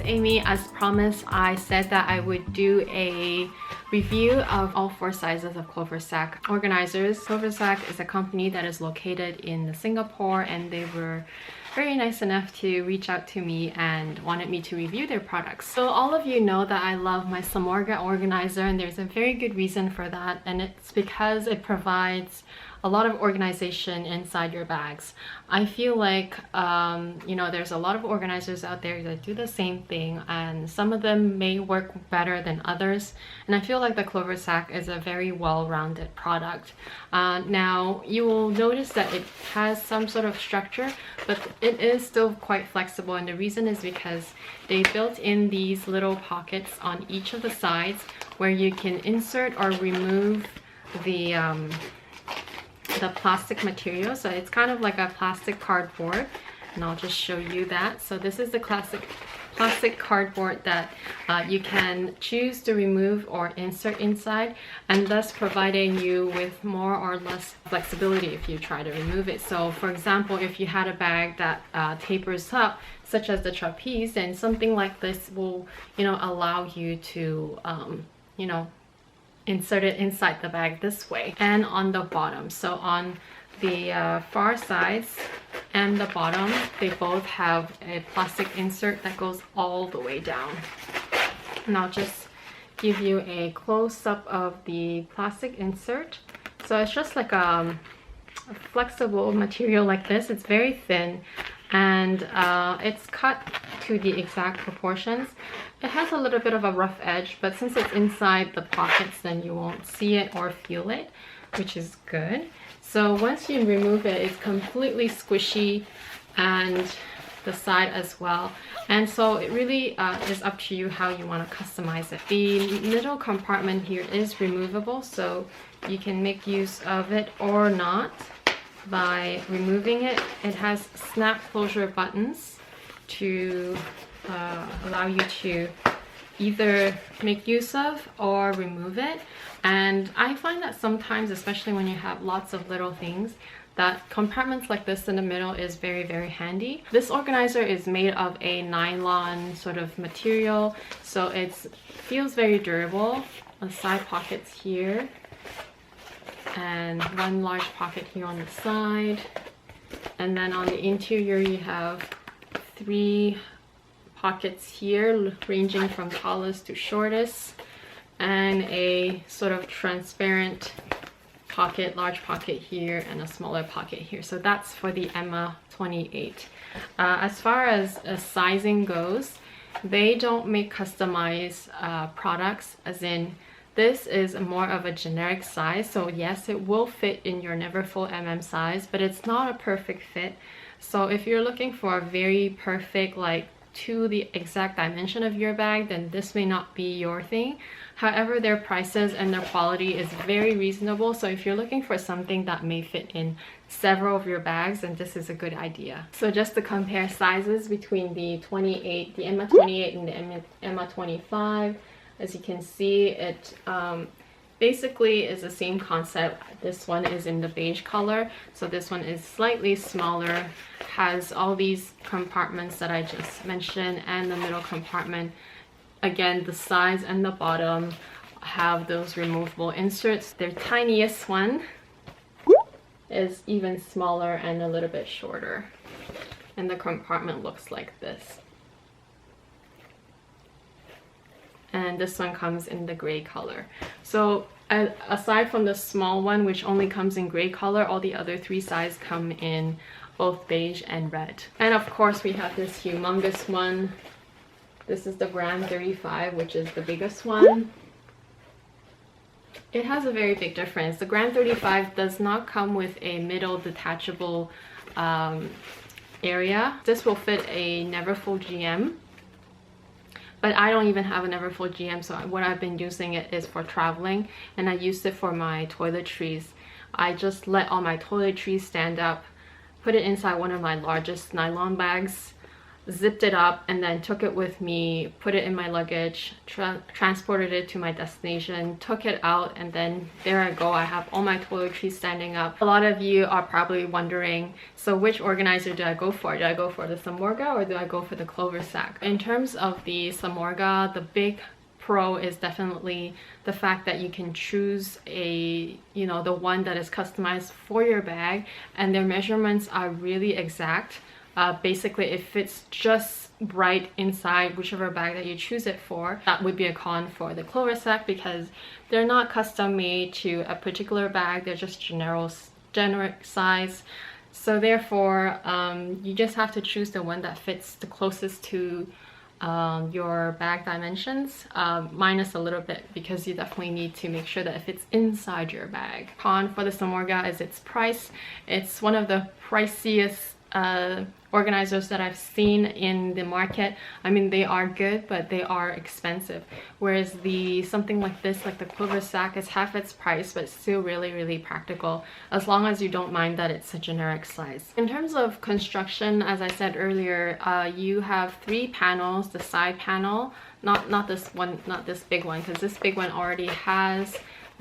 Amy. As promised, I said that I would do a review of all 4 sizes of Cloversac organizers. Cloversac is a company that is located in Singapore, and they were very nice enough to reach out to me and wanted me to review their products. So all of you know that I love my Samorga organizer, and there's a very good reason for that, and it's because it provides a lot of organization inside your bags. I feel like you know, there's a lot of organizers out there that do the same thing, and some of them may work better than others, and I feel like the Cloversac is a very well-rounded product. Now you will notice that it has some sort of structure, but it is still quite flexible, and the reason is because they built in these little pockets on each of the sides where you can insert or remove the plastic material. So it's kind of like a plastic cardboard, and I'll just show you that. So this is the classic plastic cardboard that you can choose to remove or insert inside, and thus providing you with more or less flexibility if you try to remove it. So for example, if you had a bag that tapers up, such as the trapeze, then something like this will, you know, allow you to you know, insert it inside the bag this way. And on the bottom, so on the far sides and the bottom, they both have a plastic insert that goes all the way down. And I'll just give you a close-up of the plastic insert. So it's just like a flexible material like this. It's very thin, and it's cut to the exact proportions. It has a little bit of a rough edge, but since it's inside the pockets, then you won't see it or feel it, which is good. So once you remove it, it's completely squishy, and the side as well. And so it really is up to you how you want to customize it. The middle compartment here is removable, so you can make use of it or not by removing it. It has snap closure buttons to allow you to either make use of or remove it. And I find that sometimes, especially when you have lots of little things, that compartments like this in the middle is very, very handy. This organizer is made of a nylon sort of material, so it feels very durable. The side pockets here, and one large pocket here on the side, and then on the interior you have 3 pockets here ranging from tallest to shortest, and a sort of transparent pocket, large pocket here, and a smaller pocket here. So that's for the Emma 28. As far as sizing goes, they don't make customized products, as in this is more of a generic size. So yes, it will fit in your Neverfull MM size, but it's not a perfect fit. So if you're looking for a very perfect, like to the exact dimension of your bag, then this may not be your thing. However, their prices and their quality is very reasonable, so if you're looking for something that may fit in several of your bags, then this is a good idea. So just to compare sizes between the Emma 28 and the Emma 25, as you can see, it basically is the same concept. This one is in the beige color, so this one is slightly smaller, has all these compartments that I just mentioned, and the middle compartment, again, the sides and the bottom have those removable inserts. Their tiniest one is even smaller and a little bit shorter, and the compartment looks like this. And this one comes in the gray color. So aside from the small one, which only comes in gray color, all the other 3 sizes come in both beige and red. And of course we have this humongous one. This is the Gram 35, which is the biggest one. It has a very big difference. The Gram 35 does not come with a middle detachable area. This will fit a Neverfull GM. But I don't even have a Neverfull GM, so what I've been using it is for traveling, and I used it for my toiletries. I just let all my toiletries stand up, put it inside one of my largest nylon bags, zipped it up and then took it with me, put it in my luggage, transported it to my destination, took it out, and then there I go. I have all my toiletries standing up. A lot of you are probably wondering, so which organizer do I go for? Do I go for the Samorga or do I go for the Cloversac? In terms of the Samorga, the big pro is definitely the fact that you can choose the one that is customized for your bag, and their measurements are really exact. Basically it fits just right inside whichever bag that you choose it for. That would be a con for the Cloversac because they're not custom made to a particular bag, they're just generic size. So therefore you just have to choose the one that fits the closest to your bag dimensions, minus a little bit because you definitely need to make sure that it fits inside your bag. Con for the Samorga is its price. It's one of the priciest organizers that I've seen in the market. I mean, they are good, but they are expensive. Whereas something like this, like the Cloversac, is half its price, but still really practical, as long as you don't mind that it's a generic size. In terms of construction, as I said earlier, you have 3 panels. The side panel, not this one, not this big one, because this big one already has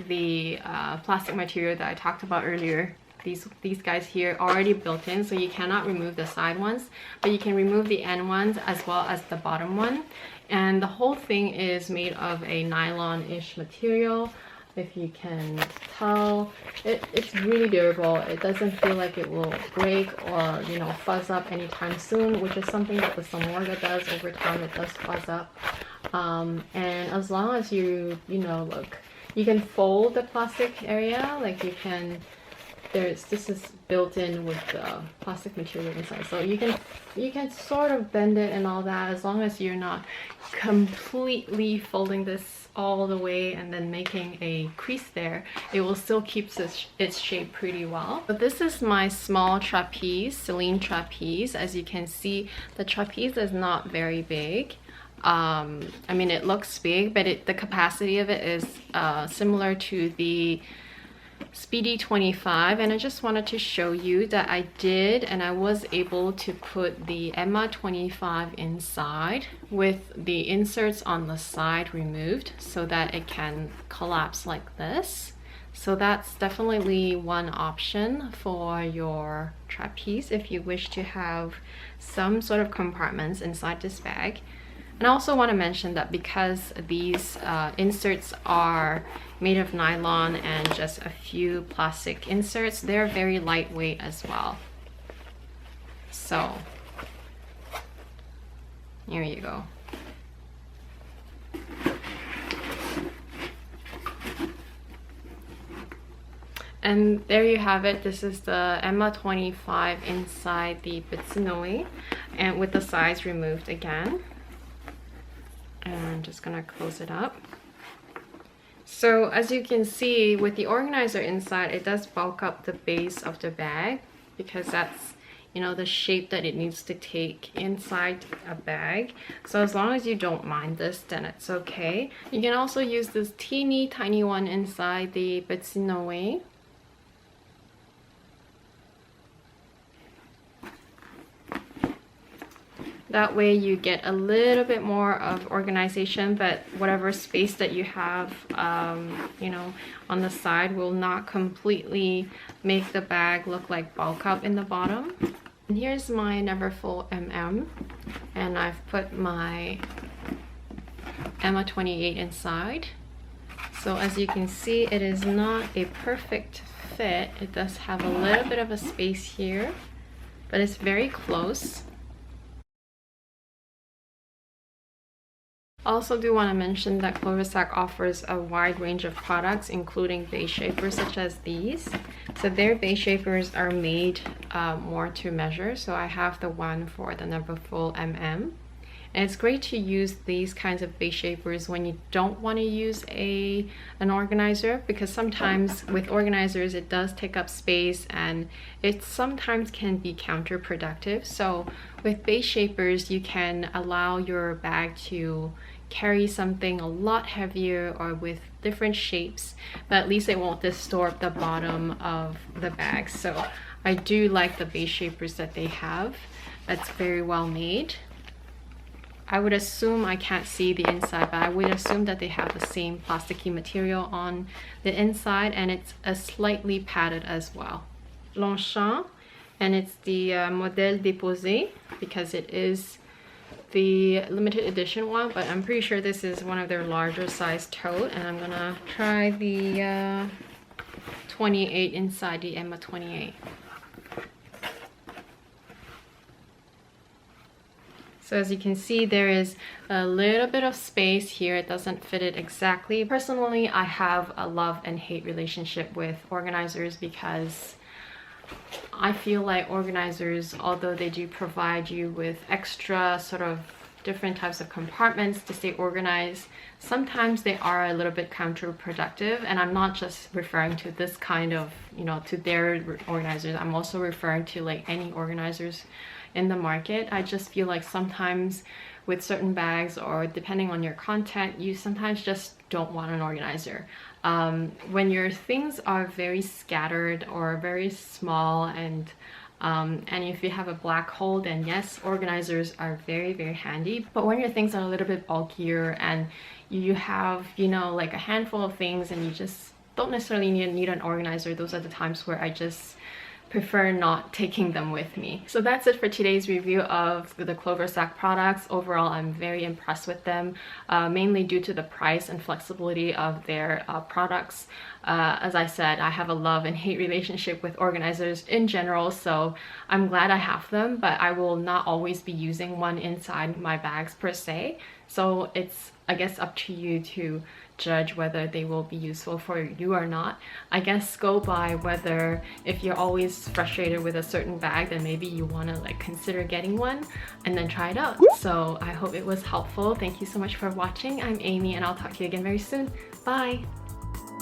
the plastic material that I talked about earlier. These guys here already built in, so you cannot remove the side ones, but you can remove the end ones as well as the bottom one. And the whole thing is made of a nylon-ish material. If you can tell, it's really durable. It doesn't feel like it will break or fuzz up anytime soon, which is something that the Samorga does. Over time it does fuzz up, and as long as you look, you can fold the plastic area, like you can. This is built in with the plastic material inside, so you can sort of bend it and all that, as long as you're not completely folding this all the way and then making a crease there. It will still keep its shape pretty well. But this is my small trapeze, Celine trapeze. As you can see, the trapeze is not very big. I mean, it looks big, but the capacity of it is similar to the Speedy 25, and I just wanted to show you that I was able to put the Emma 25 inside with the inserts on the side removed so that it can collapse like this. So that's definitely one option for your trapeze if you wish to have some sort of compartments inside this bag. And I also want to mention that because these inserts are made of nylon and just a few plastic inserts, they're very lightweight as well. So here you go. And there you have it. This is the Emma 25 inside the Bitsinoe, and with the sides removed again. And I'm just gonna close it up. So as you can see, with the organizer inside, it does bulk up the base of the bag because that's the shape that it needs to take inside a bag. So as long as you don't mind this, then it's okay. You can also use this teeny tiny one inside the Bitsinoe. That way you get a little bit more of organization, but whatever space that you have, on the side will not completely make the bag look like bulk up in the bottom. And here's my Neverfull MM, and I've put my Emma 28 inside. So as you can see, it is not a perfect fit. It does have a little bit of a space here, but it's very close. I also do want to mention that Cloversac offers a wide range of products, including base shapers such as these. So their base shapers are made more to measure. So I have the one for the Neverfull MM. And it's great to use these kinds of base shapers when you don't want to use an organizer, because sometimes with organizers it does take up space and it sometimes can be counterproductive. So with base shapers you can allow your bag to carry something a lot heavier or with different shapes, but at least it won't distort the bottom of the bag. So I do like the base shapers that they have. That's very well made. I would assume, I can't see the inside, but I would assume that they have the same plasticky material on the inside, and it's a slightly padded as well. Longchamp, and it's the Modèle Déposé, because it is the limited edition one, but I'm pretty sure this is one of their larger size tote, and I'm gonna try the 28 inside, the Emma 28. So as you can see, there is a little bit of space here. It doesn't fit it exactly. Personally, I have a love and hate relationship with organizers, because I feel like organizers, although they do provide you with extra sort of different types of compartments to stay organized, sometimes they are a little bit counterproductive. And I'm not just referring to this kind of, you know, to their organizers. I'm also referring to like any organizers in the market. I just feel like sometimes with certain bags, or depending on your content, you sometimes just don't want an organizer. When your things are very scattered or very small, and if you have a black hole, then yes, organizers are very, very handy. But when your things are a little bit bulkier and you have, you know, like a handful of things and you just don't necessarily need an organizer, those are the times where I just prefer not taking them with me. So that's it for today's review of the Cloversac products. Overall, I'm very impressed with them, mainly due to the price and flexibility of their products. As I said, I have a love and hate relationship with organizers in general, so I'm glad I have them, but I will not always be using one inside my bags per se. So it's, I guess, up to you to judge whether they will be useful for you or not. I guess go by whether, if you're always frustrated with a certain bag, then maybe you want to like consider getting one and then try it out. So I hope it was helpful. Thank you so much for watching. I'm Amy, and I'll talk to you again very soon. Bye!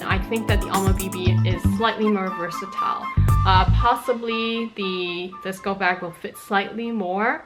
I think that the iMovie is slightly more versatile. Possibly the scope bag will fit slightly more,